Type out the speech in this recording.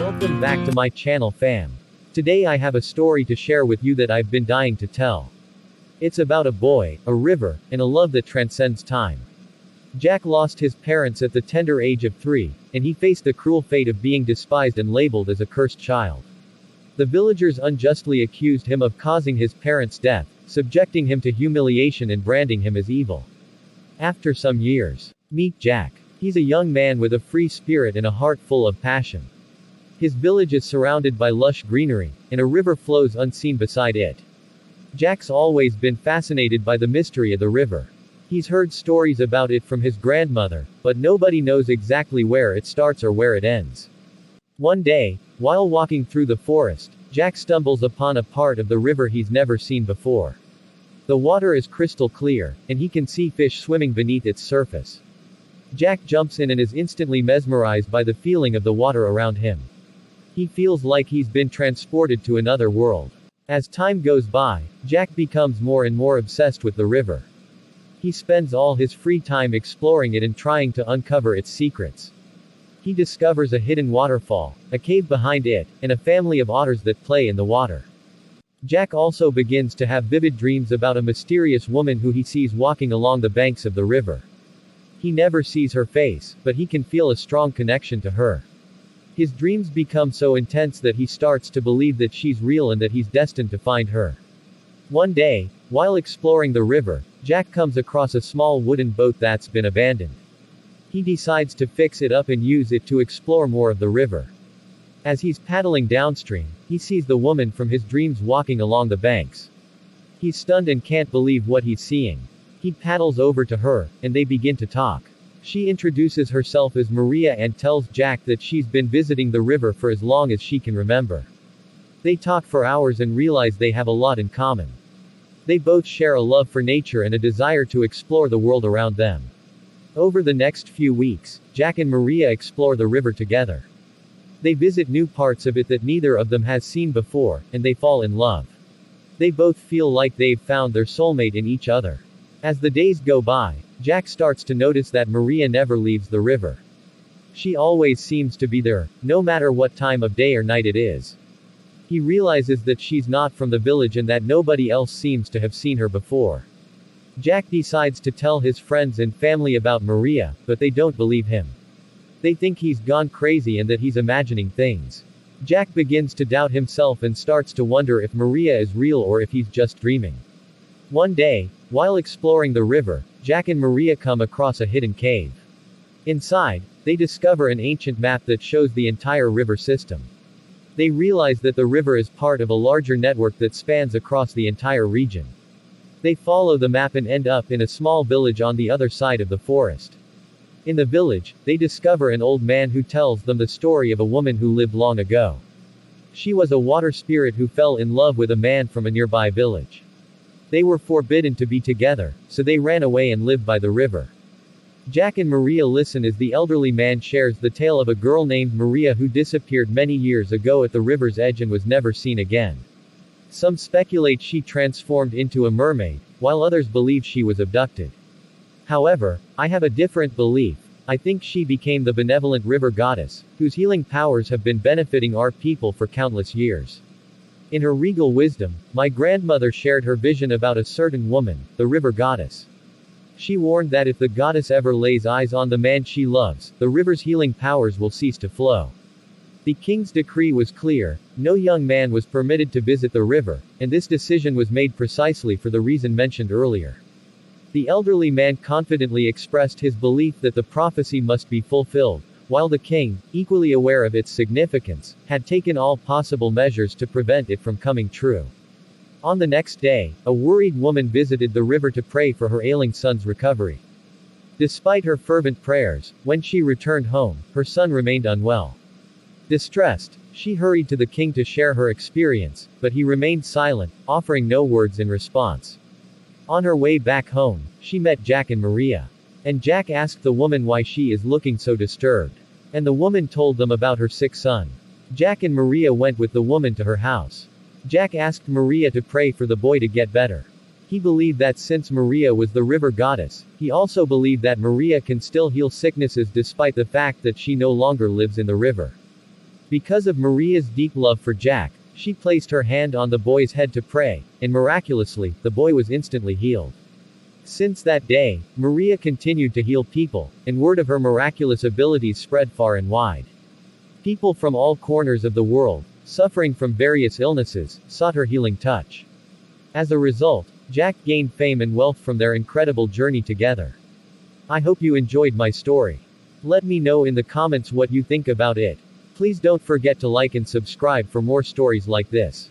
Welcome back to my channel fam. Today I have a story to share with you that I've been dying to tell. It's about a boy, a river, and a love that transcends time. Jack lost his parents at the tender age of 3, and he faced the cruel fate of being despised and labeled as a cursed child. The villagers unjustly accused him of causing his parents' death, subjecting him to humiliation and branding him as evil. After some years, meet Jack. He's a young man with a free spirit and a heart full of passion. His village is surrounded by lush greenery, and a river flows unseen beside it. Jack's always been fascinated by the mystery of the river. He's heard stories about it from his grandmother, but nobody knows exactly where it starts or where it ends. One day, while walking through the forest, Jack stumbles upon a part of the river he's never seen before. The water is crystal clear, and he can see fish swimming beneath its surface. Jack jumps in and is instantly mesmerized by the feeling of the water around him. He feels like he's been transported to another world. As time goes by, Jack becomes more and more obsessed with the river. He spends all his free time exploring it and trying to uncover its secrets. He discovers a hidden waterfall, a cave behind it, and a family of otters that play in the water. Jack also begins to have vivid dreams about a mysterious woman who he sees walking along the banks of the river. He never sees her face, but he can feel a strong connection to her. His dreams become so intense that he starts to believe that she's real and that he's destined to find her. One day, while exploring the river, Jack comes across a small wooden boat that's been abandoned. He decides to fix it up and use it to explore more of the river. As he's paddling downstream, he sees the woman from his dreams walking along the banks. He's stunned and can't believe what he's seeing. He paddles over to her, and they begin to talk. She introduces herself as Maria and tells Jack that she's been visiting the river for as long as she can remember. They talk for hours and realize they have a lot in common. They both share a love for nature and a desire to explore the world around them. Over the next few weeks, Jack and Maria explore the river together. They visit new parts of it that neither of them has seen before, and they fall in love. They both feel like they've found their soulmate in each other. As the days go by, Jack starts to notice that Maria never leaves the river. She always seems to be there, no matter what time of day or night it is. He realizes that she's not from the village and that nobody else seems to have seen her before. Jack decides to tell his friends and family about Maria, but they don't believe him. They think he's gone crazy and that he's imagining things. Jack begins to doubt himself and starts to wonder if Maria is real or if he's just dreaming. One day, while exploring the river, Jack and Maria come across a hidden cave. Inside, they discover an ancient map that shows the entire river system. They realize that the river is part of a larger network that spans across the entire region. They follow the map and end up in a small village on the other side of the forest. In the village, they discover an old man who tells them the story of a woman who lived long ago. She was a water spirit who fell in love with a man from a nearby village. They were forbidden to be together, so they ran away and lived by the river. Jack and Maria listen as the elderly man shares the tale of a girl named Maria who disappeared many years ago at the river's edge and was never seen again. Some speculate she transformed into a mermaid, while others believe she was abducted. However, I have a different belief. I think she became the benevolent river goddess, whose healing powers have been benefiting our people for countless years. In her regal wisdom, my grandmother shared her vision about a certain woman, the river goddess. She warned that if the goddess ever lays eyes on the man she loves, the river's healing powers will cease to flow. The king's decree was clear: no young man was permitted to visit the river, and this decision was made precisely for the reason mentioned earlier. The elderly man confidently expressed his belief that the prophecy must be fulfilled, while the king, equally aware of its significance, had taken all possible measures to prevent it from coming true. On the next day, a worried woman visited the river to pray for her ailing son's recovery. Despite her fervent prayers, when she returned home, her son remained unwell. Distressed, she hurried to the king to share her experience, but he remained silent, offering no words in response. On her way back home, she met Jack and Maria. And Jack asked the woman why she is looking so disturbed. And the woman told them about her sick son. Jack and Maria went with the woman to her house. Jack asked Maria to pray for the boy to get better. He believed that since Maria was the river goddess, he also believed that Maria can still heal sicknesses despite the fact that she no longer lives in the river. Because of Maria's deep love for Jack, she placed her hand on the boy's head to pray, and miraculously, the boy was instantly healed. Since that day, Maria continued to heal people, and word of her miraculous abilities spread far and wide. People from all corners of the world, suffering from various illnesses, sought her healing touch. As a result, Jack gained fame and wealth from their incredible journey together. I hope you enjoyed my story. Let me know in the comments what you think about it. Please don't forget to like and subscribe for more stories like this.